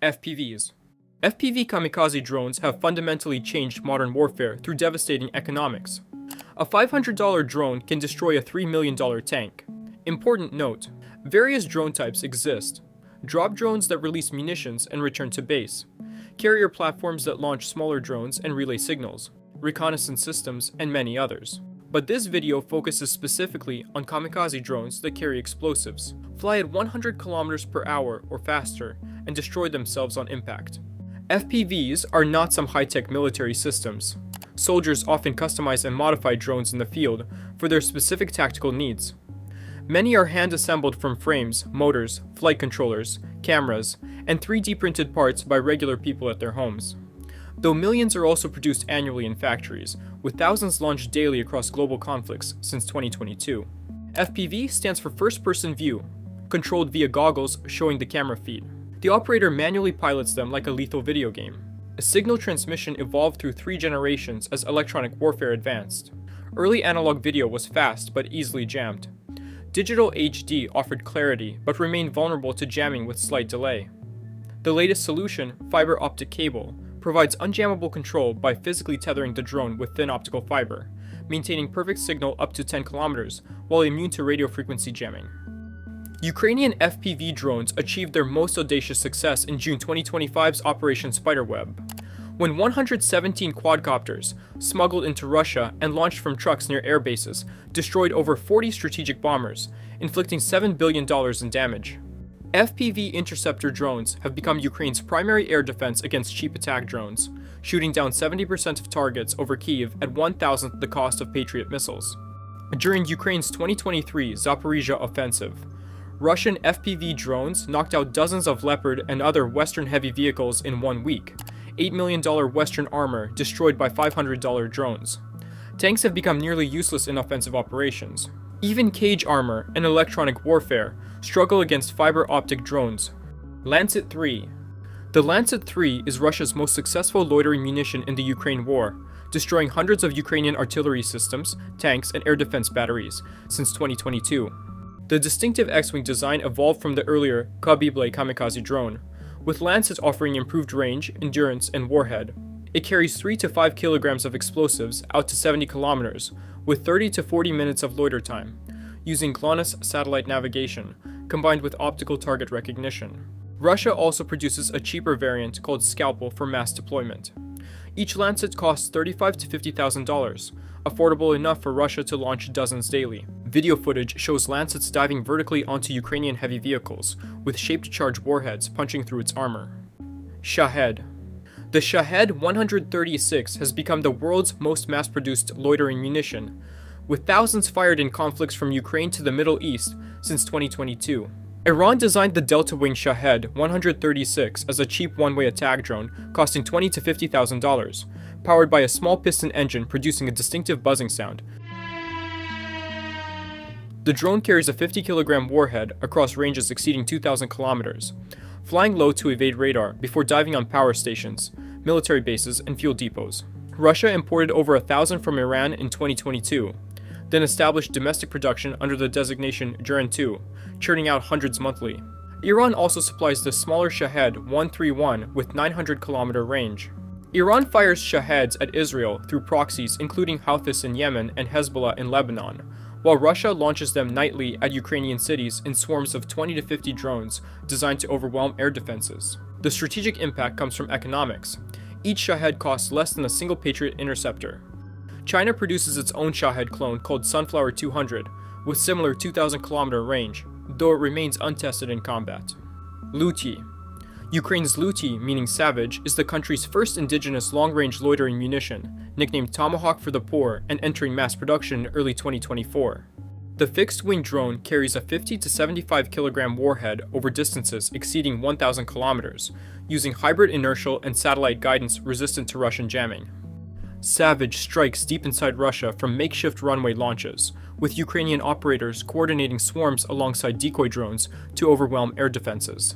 FPVs. FPV kamikaze drones have fundamentally changed modern warfare through devastating economics. A $500 drone can destroy a $3 million tank. Important note: various drone types exist. Drop drones that release munitions and return to base. Carrier platforms that launch smaller drones and relay signals. Reconnaissance systems, and many others. But this video focuses specifically on kamikaze drones that carry explosives, fly at 100 km per hour or faster, and destroy themselves on impact. FPVs are not some high-tech military systems. Soldiers often customize and modify drones in the field for their specific tactical needs. Many are hand-assembled from frames, motors, flight controllers, cameras, and 3D printed parts by regular people at their homes. Though millions are also produced annually in factories, with thousands launched daily across global conflicts since 2022. FPV stands for First-Person View, controlled via goggles showing the camera feed. The operator manually pilots them like a lethal video game. A signal transmission evolved through 3 generations as electronic warfare advanced. Early analog video was fast but easily jammed. Digital HD offered clarity but remained vulnerable to jamming with slight delay. The latest solution, fiber optic cable, provides unjammable control by physically tethering the drone with thin optical fiber, maintaining perfect signal up to 10 km while immune to radio frequency jamming. Ukrainian FPV drones achieved their most audacious success in June 2025's Operation Spiderweb, when 117 quadcopters, smuggled into Russia and launched from trucks near air bases, destroyed over 40 strategic bombers, inflicting $7 billion in damage. FPV interceptor drones have become Ukraine's primary air defense against cheap attack drones, shooting down 70% of targets over Kyiv at 1,000th the cost of Patriot missiles. During Ukraine's 2023 Zaporizhzhia offensive, Russian FPV drones knocked out dozens of Leopard and other Western heavy vehicles in 1 week. $8 million Western armor destroyed by $500 drones. Tanks have become nearly useless in offensive operations. Even cage armor and electronic warfare struggle against fiber optic drones. Lancet 3. The Lancet 3 is Russia's most successful loitering munition in the Ukraine war, destroying hundreds of Ukrainian artillery systems, tanks, and air defense batteries since 2022. The distinctive X-wing design evolved from the earlier Switchblade kamikaze drone, with Lancet offering improved range, endurance, and warhead. It carries 3 to 5 kilograms of explosives out to 70 kilometers, with 30 to 40 minutes of loiter time, using GLONASS satellite navigation, combined with optical target recognition. Russia also produces a cheaper variant called Scalpel for mass deployment. Each Lancet costs $35,000 to $50,000, affordable enough for Russia to launch dozens daily. Video footage shows Lancets diving vertically onto Ukrainian heavy vehicles, with shaped charge warheads punching through its armor. Shahed. The Shahed 136 has become the world's most mass-produced loitering munition, with thousands fired in conflicts from Ukraine to the Middle East since 2022. Iran designed the Delta-wing Shahed 136 as a cheap one-way attack drone costing $20,000 to $50,000, powered by a small piston engine producing a distinctive buzzing sound. The drone carries a 50-kilogram warhead across ranges exceeding 2,000 kilometers, flying low to evade radar before diving on power stations, military bases, and fuel depots. Russia imported over 1,000 from Iran in 2022, then established domestic production under the designation Juran 2, churning out hundreds monthly. Iran also supplies the smaller Shahed 131 with 900-kilometer range. Iran fires Shaheds at Israel through proxies including Houthis in Yemen and Hezbollah in Lebanon, while Russia launches them nightly at Ukrainian cities in swarms of 20 to 50 drones designed to overwhelm air defenses. The strategic impact comes from economics. Each Shahed costs less than a single Patriot interceptor. China produces its own Shahed clone called Sunflower 200, with similar 2,000-kilometer range, though it remains untested in combat. Lutyi. Ukraine's Lutyi, meaning savage, is the country's first indigenous long-range loitering munition, nicknamed Tomahawk for the poor and entering mass production in early 2024. The fixed-wing drone carries a 50 to 75 kilogram warhead over distances exceeding 1,000 kilometers, using hybrid inertial and satellite guidance resistant to Russian jamming. Savage strikes deep inside Russia from makeshift runway launches, with Ukrainian operators coordinating swarms alongside decoy drones to overwhelm air defenses.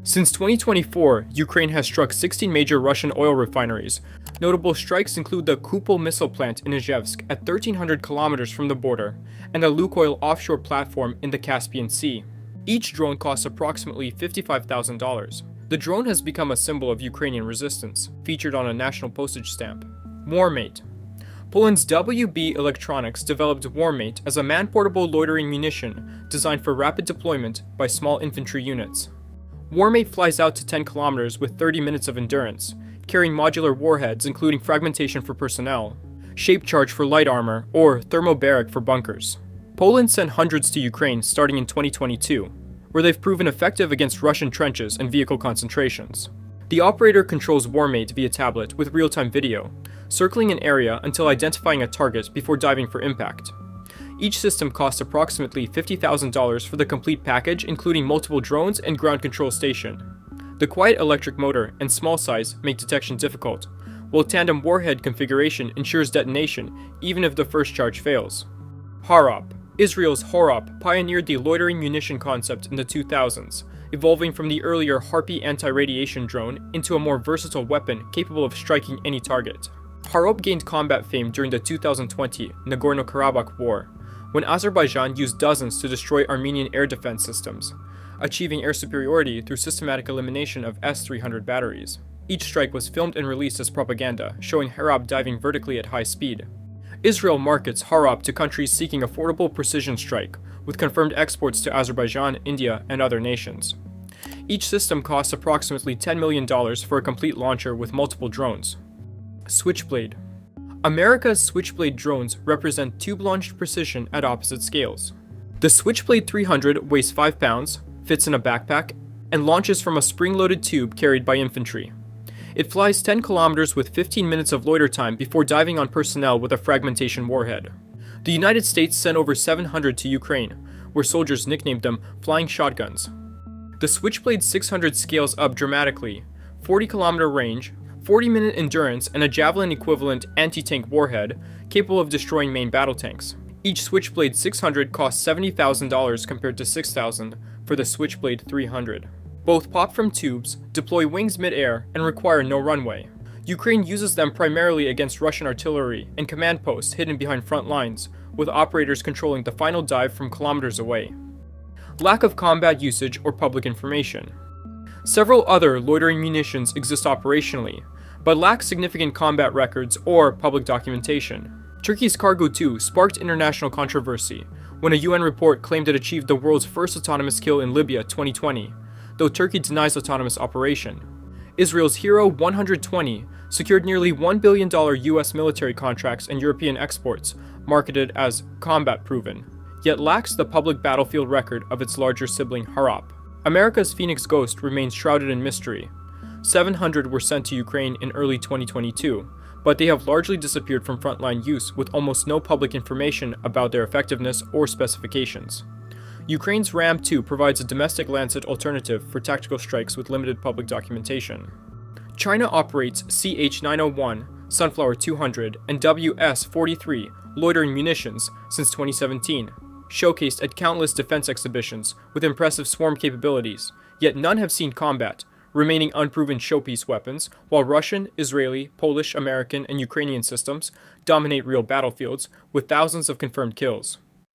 Since 2024, Ukraine has struck 16 major Russian oil refineries. Notable strikes include the Kupol missile plant in Izhevsk at 1,300 kilometers from the border, and a Lukoil offshore platform in the Caspian Sea. Each drone costs approximately $55,000. The drone has become a symbol of Ukrainian resistance, featured on a national postage stamp. Warmate. Poland's WB Electronics developed Warmate as a man-portable loitering munition designed for rapid deployment by small infantry units. Warmate flies out to 10 kilometers with 30 minutes of endurance, carrying modular warheads including fragmentation for personnel, shape charge for light armor, or thermobaric for bunkers. Poland sent hundreds to Ukraine starting in 2022, where they've proven effective against Russian trenches and vehicle concentrations. The operator controls Warmate via tablet with real-time video, circling an area until identifying a target before diving for impact. Each system costs approximately $50,000 for the complete package, including multiple drones and ground control station. The quiet electric motor and small size make detection difficult, while tandem warhead configuration ensures detonation even if the first charge fails. Harop. Israel's Harop pioneered the loitering munition concept in the 2000s, evolving from the earlier Harpy anti-radiation drone into a more versatile weapon capable of striking any target. Harop gained combat fame during the 2020 Nagorno-Karabakh War, when Azerbaijan used dozens to destroy Armenian air defense systems, achieving air superiority through systematic elimination of S-300 batteries. Each strike was filmed and released as propaganda, showing Harop diving vertically at high speed. Israel markets Harop to countries seeking affordable precision strike, with confirmed exports to Azerbaijan, India, and other nations. Each system costs approximately $10 million for a complete launcher with multiple drones. Switchblade. America's Switchblade drones represent tube-launched precision at opposite scales. The Switchblade 300 weighs 5 pounds, fits in a backpack, and launches from a spring-loaded tube carried by infantry. It flies 10 kilometers with 15 minutes of loiter time before diving on personnel with a fragmentation warhead. The United States sent over 700 to Ukraine, where soldiers nicknamed them flying shotguns. The Switchblade 600 scales up dramatically: 40-kilometer range, 40-minute endurance, and a Javelin-equivalent anti-tank warhead capable of destroying main battle tanks. Each Switchblade 600 costs $70,000 compared to $6,000 for the Switchblade 300. Both pop from tubes, deploy wings mid-air, and require no runway. Ukraine uses them primarily against Russian artillery and command posts hidden behind front lines, with operators controlling the final dive from kilometers away. Lack of combat usage or public information. Several other loitering munitions exist operationally, but lack significant combat records or public documentation. Turkey's Cargo 2 sparked international controversy when a UN report claimed it achieved the world's first autonomous kill in Libya 2020, though Turkey denies autonomous operation. Israel's Hero 120 secured nearly $1 billion US military contracts and European exports, marketed as combat-proven, yet lacks the public battlefield record of its larger sibling Harop. America's Phoenix Ghost remains shrouded in mystery. 700 were sent to Ukraine in early 2022, but they have largely disappeared from frontline use with almost no public information about their effectiveness or specifications. Ukraine's Ram 2 provides a domestic Lancet alternative for tactical strikes with limited public documentation. China operates CH-901, Sunflower 200, and WS-43 loitering munitions since 2017, showcased at countless defense exhibitions with impressive swarm capabilities, yet none have seen combat, remaining unproven showpiece weapons, while Russian, Israeli, Polish, American, and Ukrainian systems dominate real battlefields with thousands of confirmed kills.